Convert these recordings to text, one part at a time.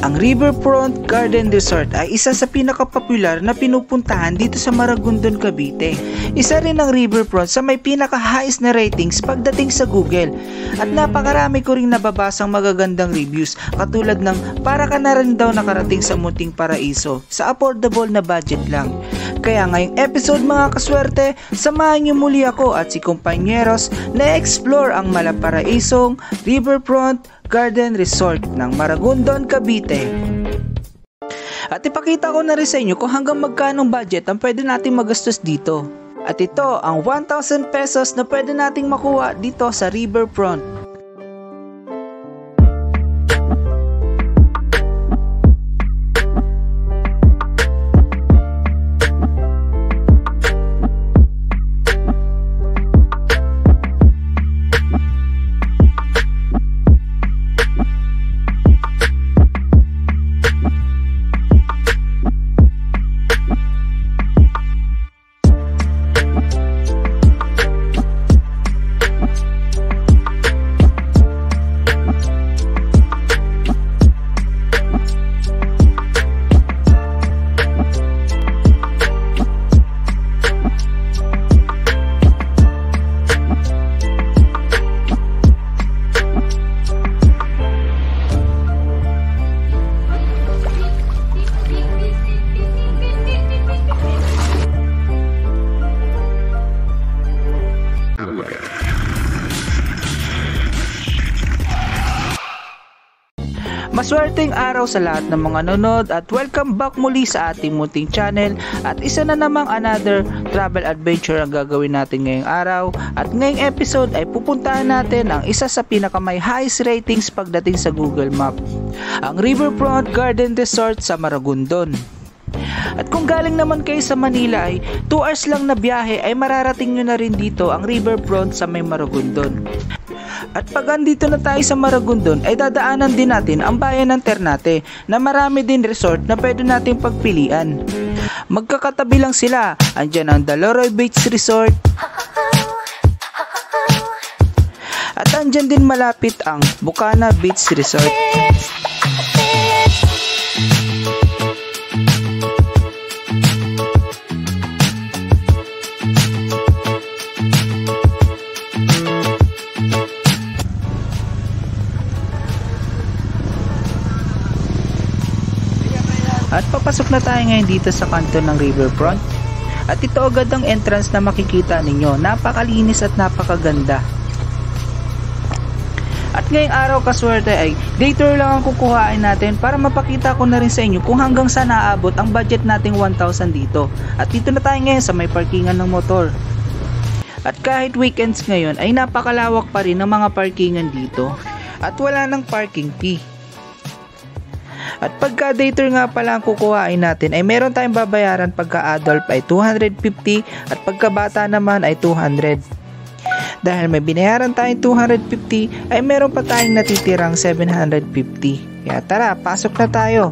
Ang Riverfront Garden Resort ay isa sa pinakapopular na pinupuntahan dito sa Maragondon, Cavite. Isa rin ang Riverfront sa may pinaka-highest na ratings pagdating sa Google. At napakarami ko ring nababasang magagandang reviews katulad ng para ka na rin daw nakarating sa munting paraiso sa affordable na budget lang. Kaya ngayong episode mga kaswerte, samahan niyo muli ako at si Kompanyeros na explore ang malaparaisong Riverfront Garden Resort ng Maragondon, Cavite. At ipakita ko na rin sa inyo kung hanggang magkanong budget ang pwede nating magastos dito. At ito ang 1,000 pesos na pwede nating makuha dito sa Riverfront. Maswerteng araw sa lahat ng mga nanonood at welcome back muli sa ating munting channel at isa na namang another travel adventure ang gagawin natin ngayong araw at ngayong episode ay pupuntahan natin ang isa sa pinakamay highest ratings pagdating sa Google Map, ang Riverfront Garden Resort sa Maragondon. At kung galing naman kayo sa Manila ay 2 hours lang na biyahe ay mararating nyo na rin dito ang Riverfront sa may Maragondon. At pag andito na tayo sa Maragondon ay dadaanan din natin ang bayan ng Ternate na marami din resort na pwede nating pagpilian. Magkakatabi lang sila, andyan ang Daloroy Beach Resort at andyan din malapit ang Bucana Beach Resort. At papasok na tayo ngayon dito sa kanto ng Riverfront. At ito agad ang entrance na makikita ninyo. Napakalinis at napakaganda. At ngayong araw kaswerte ay day tour lang ang kukuhain natin para mapakita ko na rin sa inyo kung hanggang saan naabot ang budget nating 1,000 dito. At dito na tayo ngayon sa may parkingan ng motor. At kahit weekends ngayon ay napakalawak pa rin ng mga parkingan dito. At wala ng parking fee. At pagka day tour nga pala ang kukuhain natin ay meron tayong babayaran pagka adult ay 250 at pagka bata naman ay 200. Dahil may binayaran tayong 250 ay meron pa tayong natitirang 750. Kaya tara, pasok na tayo.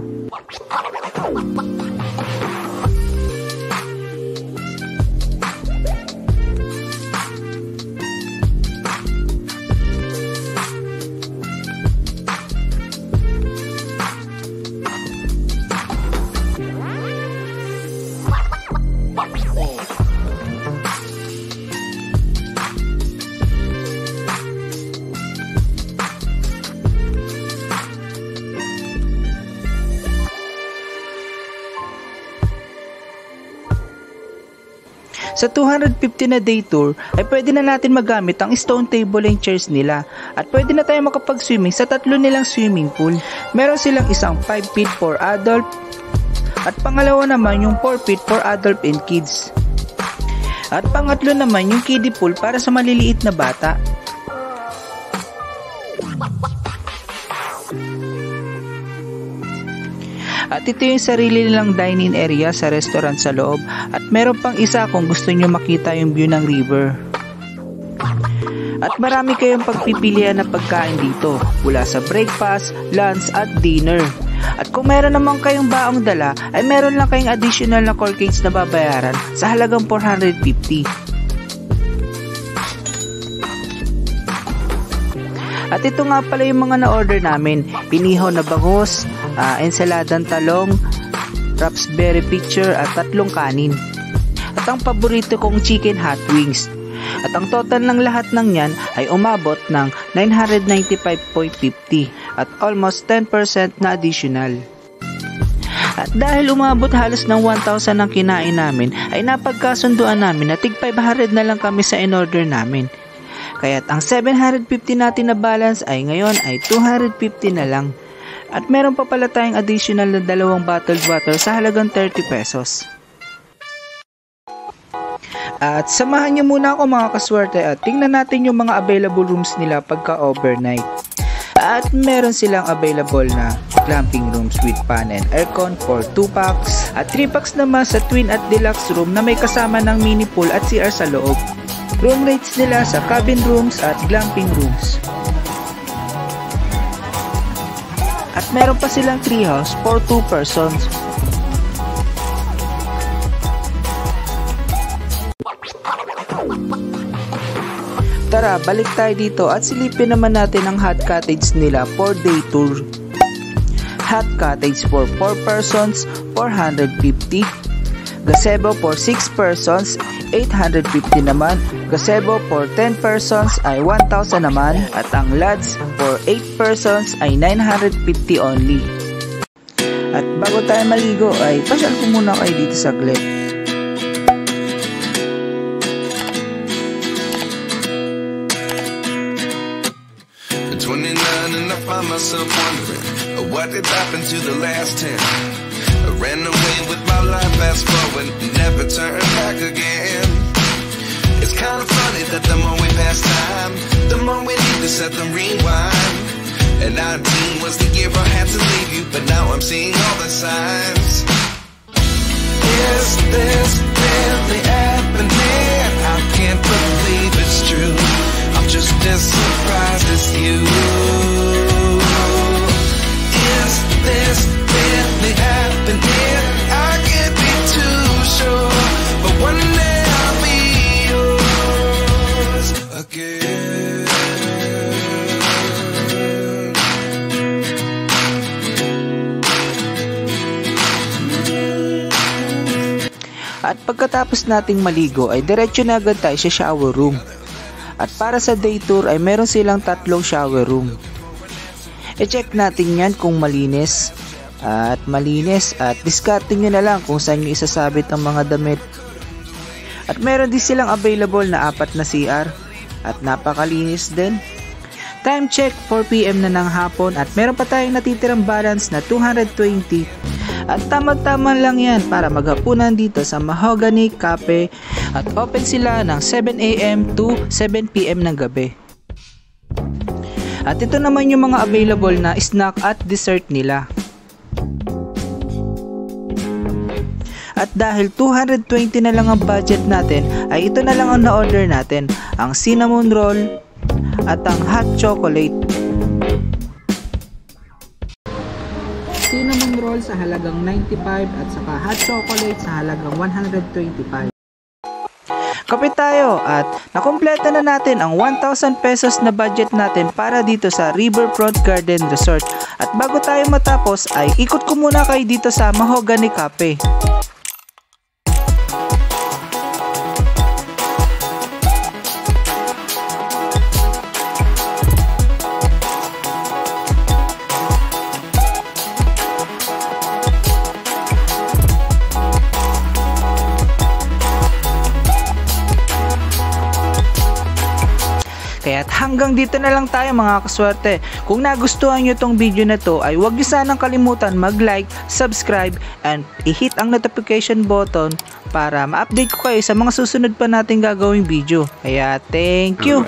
Sa 250 na day tour ay pwede na natin magamit ang stone table and chairs nila at pwede na tayo makapag-swimming sa 3 nilang swimming pool. Meron silang isang 5 feet for adult at pangalawa naman yung 4 feet for adult and kids. At pangatlo naman yung kiddie pool para sa maliliit na bata. At ito yung sarili nilang dining area sa restaurant sa loob. At meron pang isa kung gusto nyo makita yung view ng river. At marami kayong pagpipilian na pagkain dito, mula sa breakfast, lunch at dinner. At kung meron naman kayong baong dala, ay meron lang kayong additional na corkage na babayaran sa halagang 450. At ito nga pala yung mga na-order namin. Pinihaw na bangus, ensaladang talong, raspberry picture at 3 kanin. At ang paborito kong chicken hot wings. At ang total ng lahat ng yan ay umabot ng 995.50 at almost 10% na additional. At dahil umabot halos ng 1,000 ang kinain namin, ay napagkasunduan namin na tig 500 na lang kami sa in-order namin. Kaya't ang 750 natin na balance ay ngayon ay 250 na lang. At meron pa pala tayong additional na 2 bottled water sa halagang 30 pesos. At samahan niyo muna ako mga kaswerte at tingnan natin yung mga available rooms nila pagka overnight. At meron silang available na glamping rooms with fan and aircon for 2 packs at 3 packs naman sa twin at deluxe room na may kasama ng mini pool at CR sa loob. Room rates nila sa cabin rooms at glamping rooms. At meron pa silang treehouse for 2 persons. Tara, balik tayo dito at silipin naman natin ang hot cottage nila for day tour. Hot cottage for 4 persons, 450. Gazebo for 6 persons, 850 naman. Gazebo for 10 persons ay 1,000 naman. At ang lodge for 8 persons ay 950 only. At bago tayo maligo ay pasyal ko muna kayo dito saglit. Myself wondering what did happen to the last 10. I ran away with my life, fast forward, never turn back again. It's kind of funny that the more we pass time, the more we need to set the rewind. And 19 was the year I had to leave you, but now I'm seeing all the signs. Is this really happening? I can't believe it's true. I'm just as surprised as you. Is this really happening? I can't be too sure, but one day I'll be yours again. At pagkatapos nating maligo ay diretso na agad tayo sa shower room. At para sa day tour ay meron silang 3 shower room. I-check natin yan kung malinis at discarding nyo na lang kung saan nyo isasabit ang mga damit. At meron din silang available na 4 na CR at napakalinis din. Time check 4 PM na ng hapon at meron pa tayong natitirang balance na 220. At tamang-tama lang yan para maghapunan dito sa Mahogany Cafe at open sila ng 7 AM to 7 PM ng gabi. At ito naman yung mga available na snack at dessert nila. At dahil 220 na lang ang budget natin, ay ito na lang ang na-order natin, ang cinnamon roll at ang hot chocolate. Cinnamon roll sa halagang 95 at saka hot chocolate sa halagang 125. Kape tayo at nakumpleto na natin ang 1,000 pesos na budget natin para dito sa Riverfront Garden Resort. At bago tayo matapos ay ikot ko muna kayo dito sa Mahogany Cafe. Kaya't hanggang dito na lang tayo mga kaswerte. Kung nagustuhan nyo tong video na to ay huwag nyo sanang kalimutan mag-like, subscribe, and i-hit ang notification button para ma-update ko kayo sa mga susunod pa nating gagawing video. Kaya thank you!